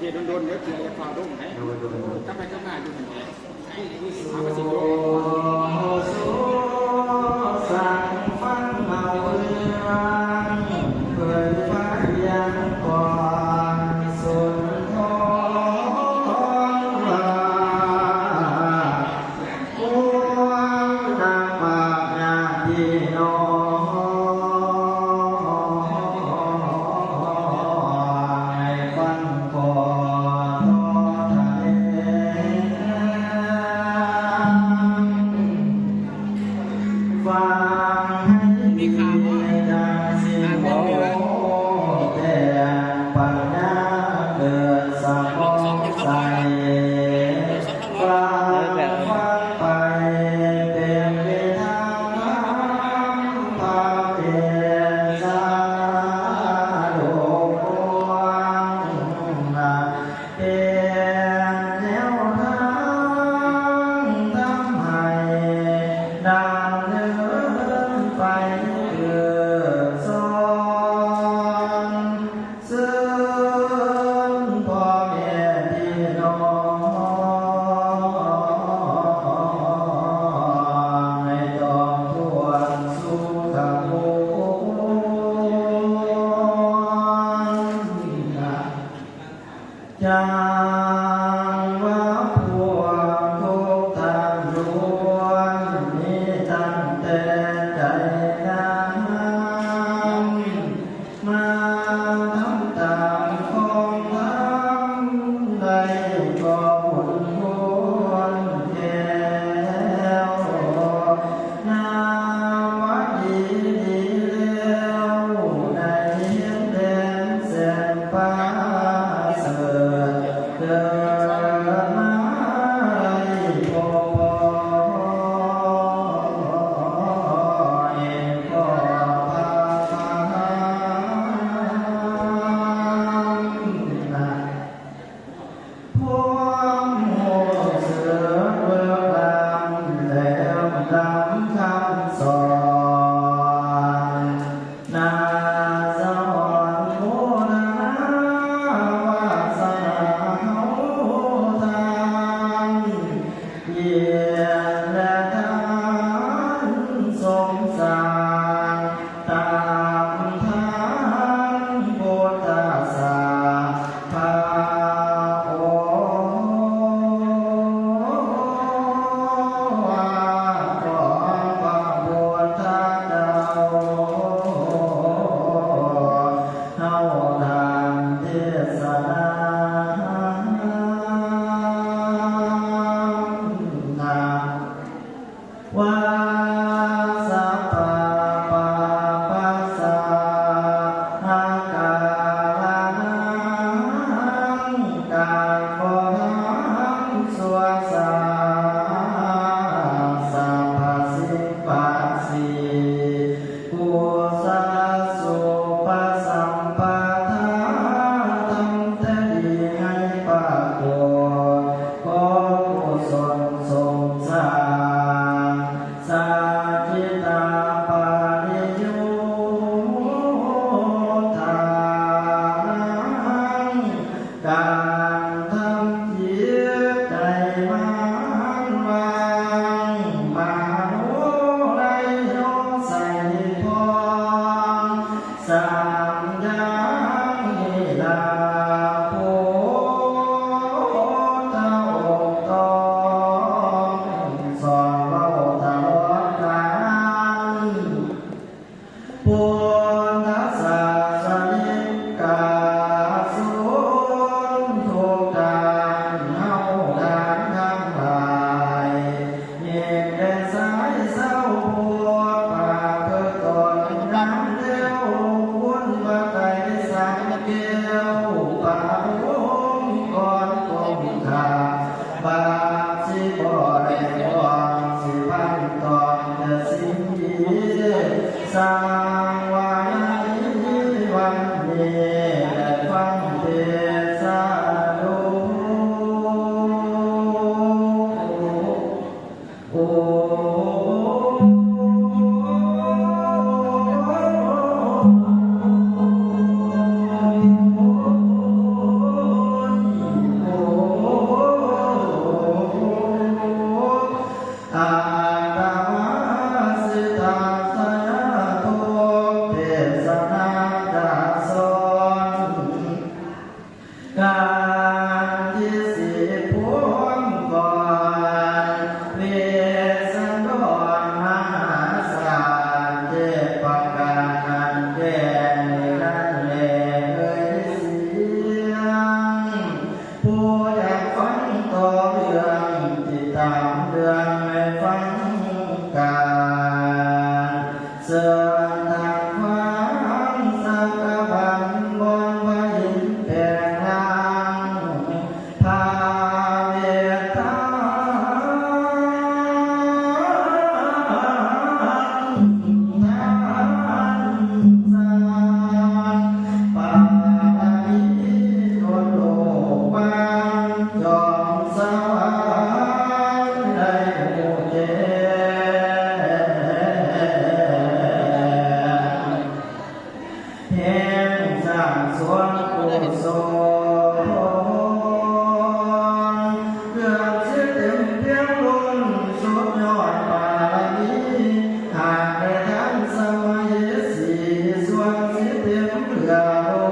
เฮ็ดโดนๆเดี๋ยวเสียจะฟ้าลงให้ถ้าไปข้างหน้าอยู่นั่นแหละหาภาษีโลสังฟังเมาเรื่องเกิดฟ้ายังก่อนสุนทรว่าพวงนางปากญาติน้องให้ฟังก่อนทะเลฟังให้ดีดังสิงโตแต่ปัญญาเกิดสะมองใสฟังไปเป็นไปทางพาเป็นสาโลกวงนาเป็นแนวทางทำให้ดาวเดินไปเกิดสอนซึ่งพ่อแม่พี่น้องให้ต้องทวนสุขมุขจังว่าพวกทุกทางล้วนมีตั้งแต่ใจงามมาทำตามของธรรมใดก็บุญควรแก่แล้วนาวัดดีแล้วในแดนแสนฟ้าเสดเดินมาไล่พอเอ็นก็พาพวงหัวเสือเบิกลำแล้วดำคำสอนนาสอนโมนาวาสนาเฮาทางเยียรและทานสงสารตามทางพุทธศาสนาพาของพระพุทธเจ้าเฮาทางเทศนาว่าสัพพะปัสสะหากาลังการบ่ทันสัวสาสัพพะสิปปัสสิกุศลสุปสัมปทาทำแต่ดีให้ปรากฏขอกุศลสงสารสัจจิตาปาริโยทานังการทำจิตใจมันวางมาโนในโยใส่พรสามอย่างให้ลาโพเจ้าต้องสอนเว้าตลอดกาลพุทธศาสนิกาสุน การที่สิพวงก่อนเวสันดรมหาศาลเทพการอันแก่นั้นแลเอ่ยเสียงผู้อยากฟังต่อเรื่องที่ตามเรื่องให้ฟังการเสื่อมทางฟังสักบันบนพระหินแผ่นนางพาเวทาปาณิโนโลปังจอมสวรรค์ได้หมู่เจแห่งสร้างสวนกุศลเกือบสิเต็มเพียงล้นสุดยอดบารมีหากได้ทันสมัยสีส่วนสิเต็มเหลือล้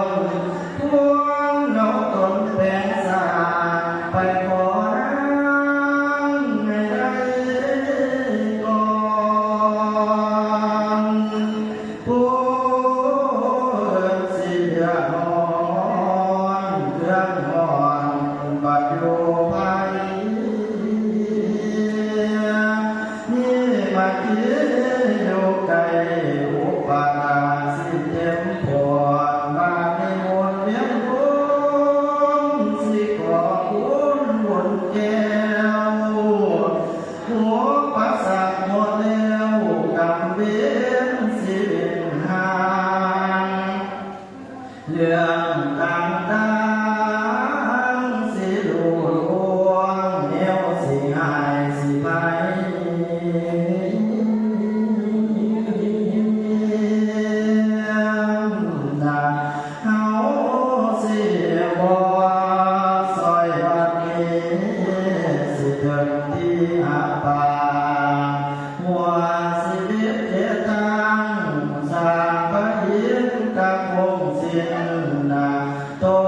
นพวงนกตนแปลงสร้างไปขอให้ได้ก่อนผู้สิเดือดร้อนเครื่องร้อนบัดอยู่ภายนี่มาคิดอยู่ไกลอุปการสิเต็มพวงมาในมนต์เวียนวนสิขอคุณบนแก้วหัวปัสสะหมดแล้วกำเบนสิเป็นหางเรื่องต่างๆสิรู้ลวงแนวสิหายสิไปนะเฮาสิบ่ซอยบัดนี้สิถึงที่อาปาหัวสิเด็ดเจตังสร้างพระหินกะคงสิ้นนะตอ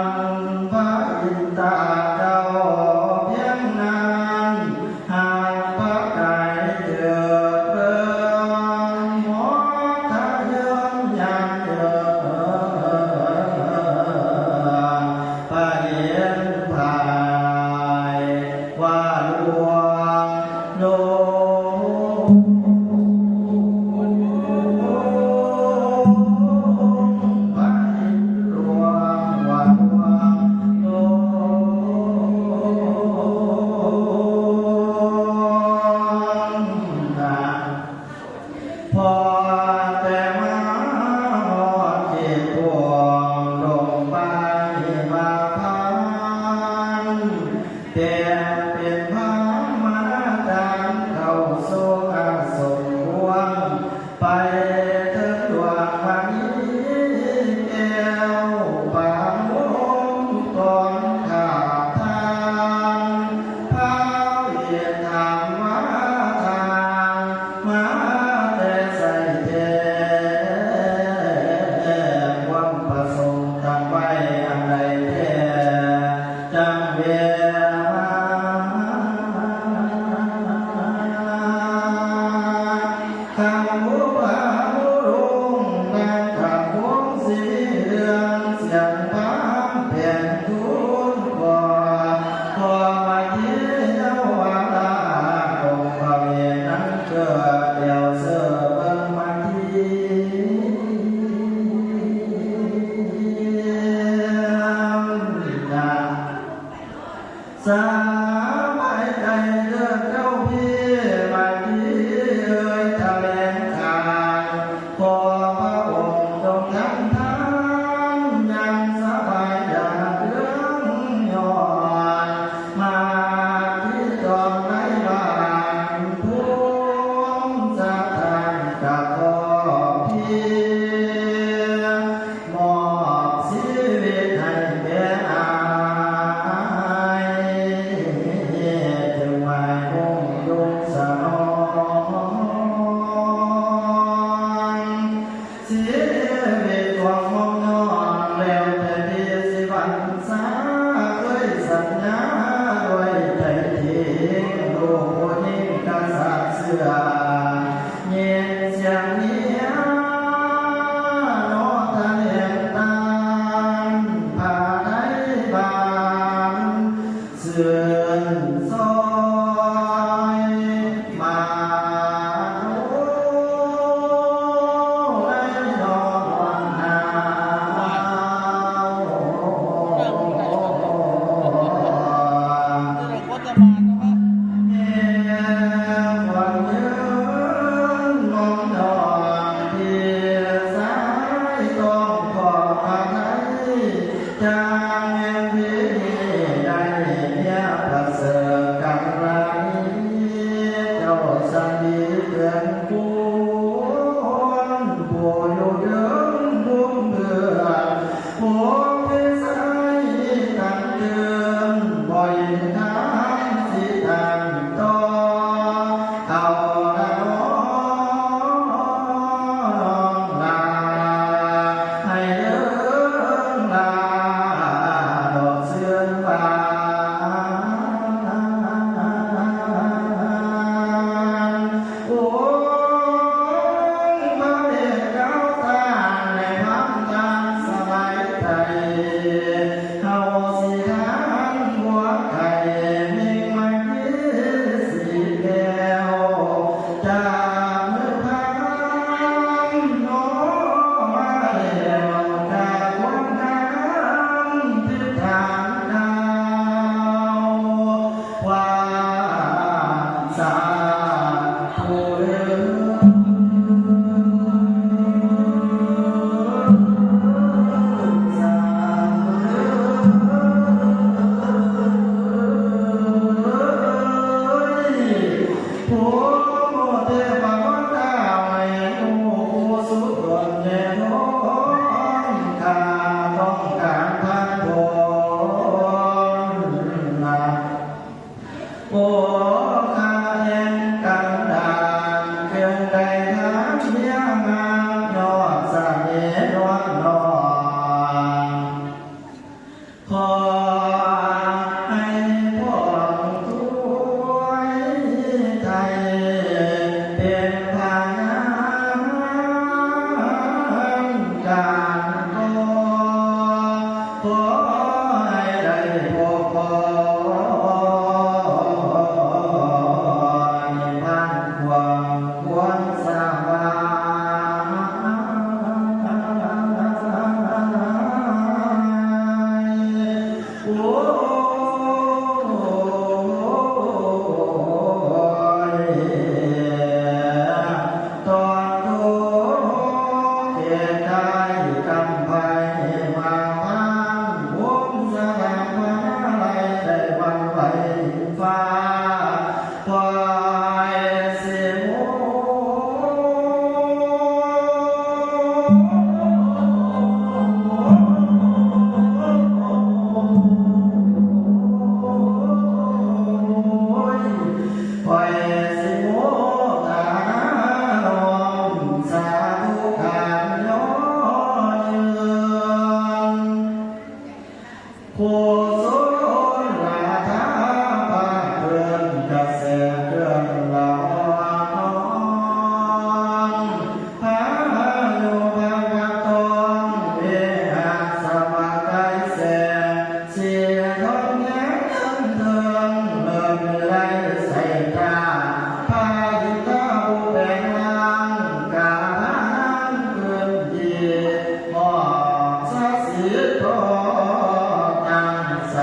นพระอินตาเจ้าเพียงนั้นหากพระกายเกิดเบิ่งหมอทะเยินยังเกิดพระเห็นภายว่าหลวงโลพระหินหลวงว่าหลวงโลนะพอแต่มาหอดเขตพวงลงไปมาพันแต่เป็นพระมาดามเข้าสู่อาสมหลวงไปถึงดวงมณีแก้วปางมงก่อนขาทางพระเวียนถามว่าทางมาแต่ใส่แท้ความประสงค์ทำไว้อันใดแท้จังเวียข้ามุบามุรุงแม่ข้าพวงสีเรืองเสียงพามเปลี่ยนทุนก่อขอมาเยี่ยมวาลาองค์พระเวทนั้นเกิดเดียวเสือเบิ่งมาทีนะสาบายใจเลือกเจ้าพี่มาทีเอ่ยแถลงข่าวขอพระองค์จงทำทานอย่างสบายอย่างเรื่องย้อนมาที่จอมในบ้านภูมิสถานกับพ่อพี่มอบชีวิตให้แก่อาย จางแห่งที่ได้เมียประเสริฐกำไรเจ้าสันดีเตือนคุณผู้อยู่เดิมทุกเดือนผู้ที่ใส่กันเตือนบ่อยทางสิทางต่อเอาละน้องลาให้เดินลาดอกเสื่อมฟ้าโอ้ยพระเดชเก้าตาในพังจางสบายใจเฮาสิทานหัวไข่มีมายี่สีแก้วจากมือพังน้อมาแล้วจากวันนั้นทิศทางดาวว่าสาธุเด้อ โอ้เทพมนตาไม่รู้สุดยอดแน่นอนข้าต้องการพันผลโอ้ข้าเห็นกันดานเพียงใดทางเมียงามยอดสะเนรวันนอนขอให้พวกทุยไทยเป็นพยานการขอให้ได้พบพรพันความควรสร้างบ้านโอ้ยตอนทุกเหตุใดกำไพมาพังวงสลากมาลัยได้วันไหวฟ้าควายเสียโม ปล่อยสิโมตาลมสาธุการย้อนยืนผู้สุนลาทาปาเพื่อนกระแสเดือนเหล่าน้องพาอยู่บางกะตองเวหาสมาไกแสเสียทองแย้มเทิงเลิกไรใส่ตาพาหิตาผู้แบ่งลางกาพานเกินยีหมอกสะสีทอตั้งใส่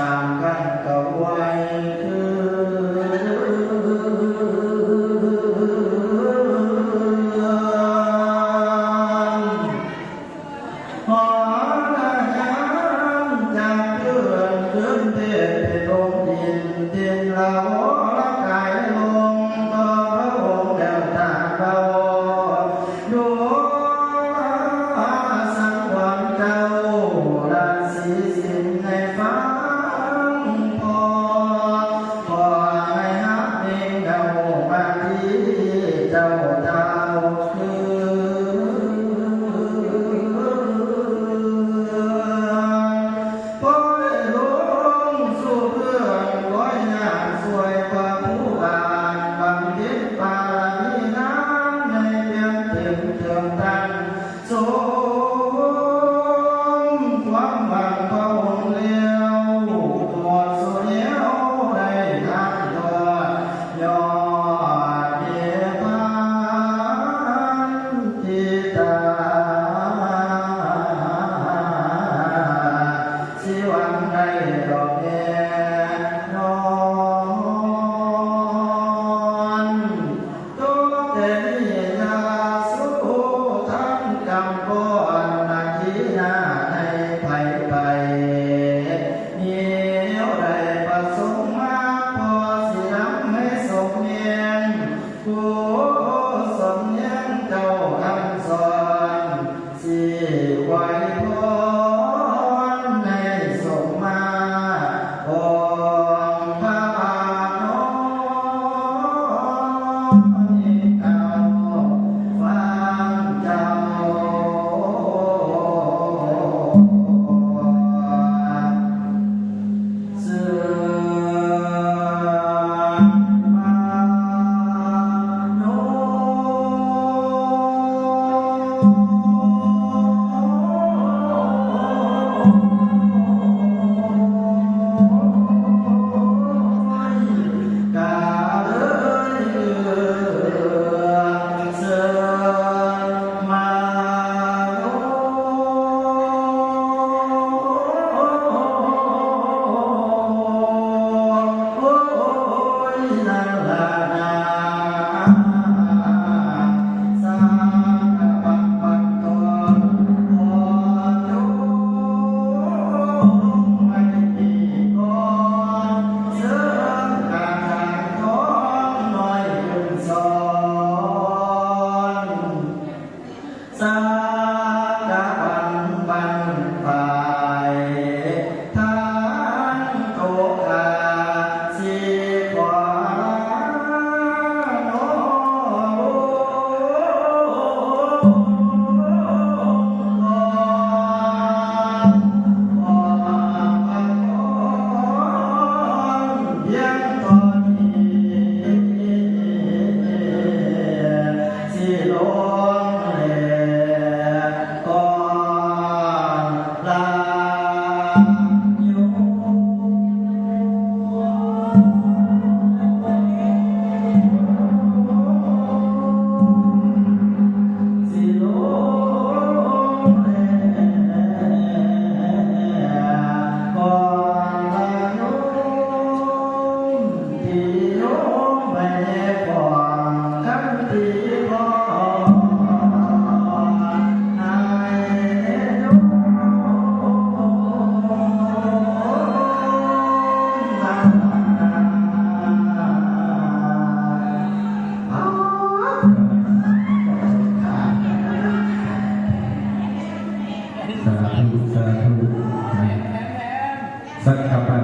สักขปัน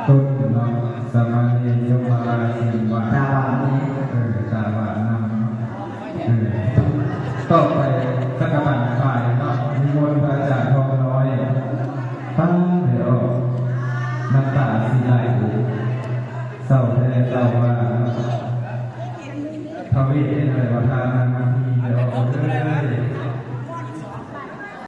ต้นเนาะสมาเนยมราชิวาตาวานี้ตาวานำต่อไปสักขปันฝ่ายเนาะนิมนต์พระอาจารย์ทองน้อยตั้งเดี๋ยวน้ำตาสีไหลเศร้าแท้เศร้าว่า